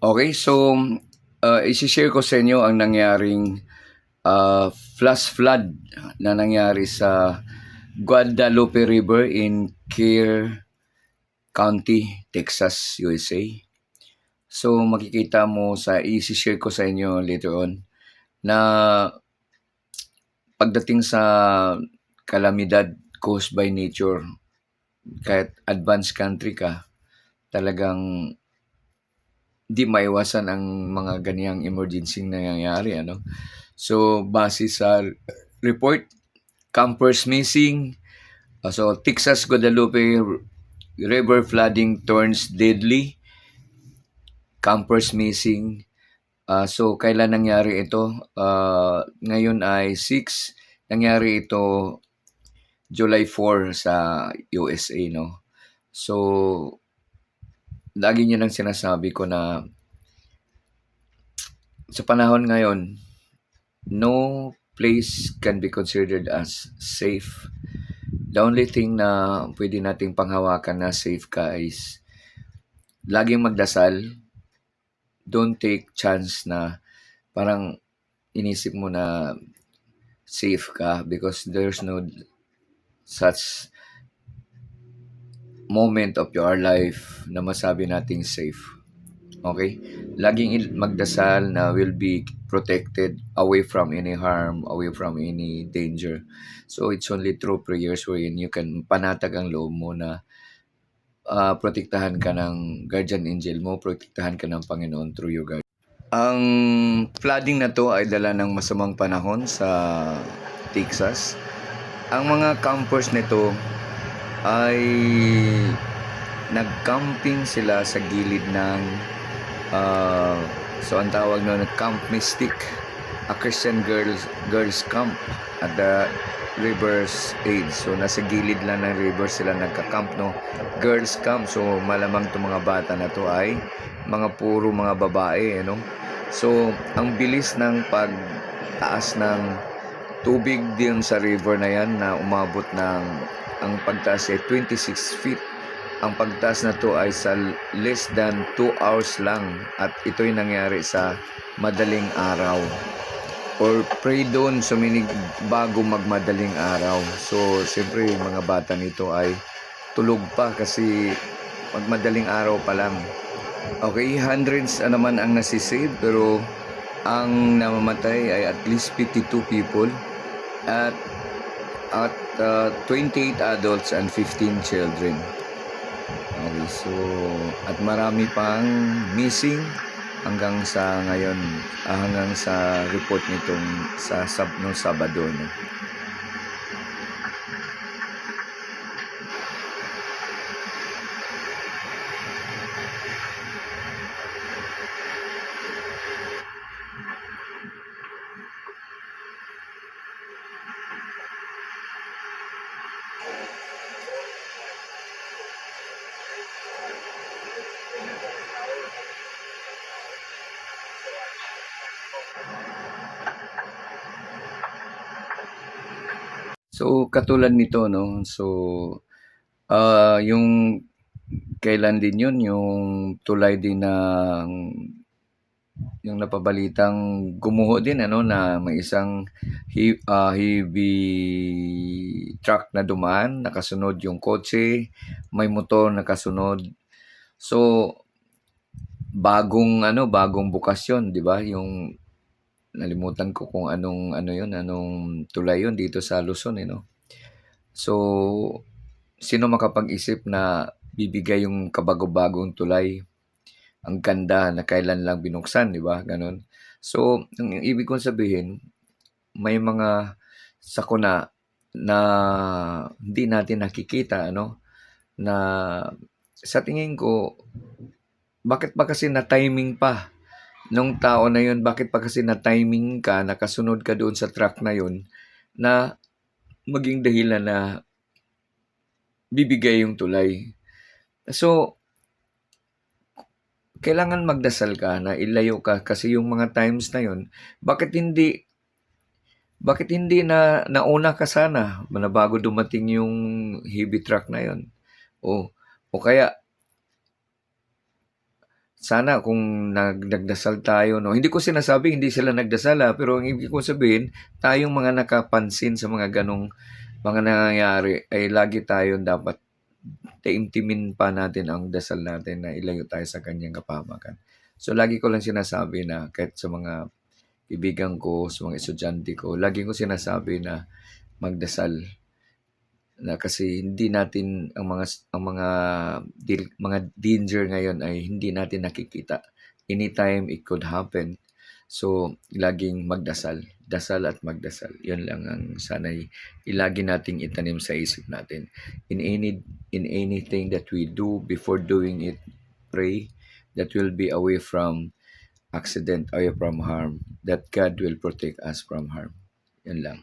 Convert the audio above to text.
Okay, so isi-share ko sa inyo ang nangyaring flash flood na nangyari sa Guadalupe River in Kerr County, Texas, USA. So makikita mo sa isi-share ko sa inyo later on na pagdating sa kalamidad caused by nature, kahit advanced country ka, talagang di maiwasan ang mga ganiyang emergency na nangyayari. So, base sa report, campers missing. So, Texas Guadalupe River flooding turns deadly. Campers missing. So, kailan nangyari ito? Ngayon ay 6. Nangyari ito July 4 sa USA, no? So, lagi niyo nang sinasabi ko na sa panahon ngayon, no place can be considered as safe. The only thing na pwede nating panghawakan na safe ka is laging magdasal. Don't take chance na parang inisip mo na safe ka, because there's no such moment of your life na masabi nating safe. Okay? Laging magdasal na will be protected away from any harm, away from any danger. So it's only through prayers wherein you can panatag ang loob mo na protektahan ka ng guardian angel mo, protektahan ka ng Panginoon through your guardian. Ang flooding na to ay dala ng masamang panahon sa Texas. Ang mga campers nito ay nag-camping sila sa gilid ng so ang tawag noon Camp Mystic, a Christian girls camp at the river's edge. So nasa gilid lang ng river sila nagka-camp, no? Girls camp. So malamang itong mga bata na to ay puro mga babae, So ang bilis ng pagtaas ng tubig din sa river na yan, na umabot ng ang pagtaas ay 26 feet. Ang pagtaas na to ay sa less than 2 hours lang, at ito'y nangyari sa madaling araw, or pray doon suminig bago magmadaling araw. So siyempre yung mga bata nito ay tulog pa kasi magmadaling araw pa lang. Okay, hundreds naman ang nasisave, pero ang namamatay ay at least 52 people at 28 adults and 15 children. Okay, so at marami pang missing hanggang sa ngayon, hanggang sa report nitong nung Sabado, no? So katulad nito, no? So yung kailan din yun, yung tulay din ng yung napabalitang gumuho din, na may isang heavy truck na dumaan, nakasunod yung kotse, may motor nakasunod. So bagong bukas yun, di ba? Yung nalimutan ko kung anong tulay yun dito sa Luzon, no? So sino makapag-isip na bibigay yung kabago-bagong tulay, ang ganda na kailan lang binuksan, di ba? Ganon. So, ang ibig kong sabihin, may mga sakuna na hindi natin nakikita, na sa tingin ko, bakit ba kasi na-timing pa nung tao na yun, bakit pa kasi na-timing ka, nakasunod ka doon sa truck na yun, na maging dahilan na bibigay yung tulay. So, kailangan magdasal ka na ilayo ka, kasi yung mga times na yun, bakit hindi na nauna ka sana na bago dumating yung heavy truck na yun? O kaya sana kung nagdasal tayo, no? Hindi ko sinasabing hindi sila nagdasal, pero ang ibig ko sabihin, tayong mga nakapansin sa mga ganong mga nangyayari ay lagi tayong dapat taimtimin pa natin ang dasal natin na ilayo tayo sa kanyang kapahamakan. So lagi ko lang sinasabi na kahit sa mga kaibigan ko, sa mga estudyante ko, lagi ko sinasabi na magdasal na kasi hindi natin ang mga danger ngayon ay hindi natin nakikita. Anytime it could happen. So, laging magdasal. Dasal at magdasal. Yun lang ang sana'y ilagi nating itanim sa isip natin. In anything that we do, before doing it, pray that will be away from accident, away from harm, that God will protect us from harm. Yun lang.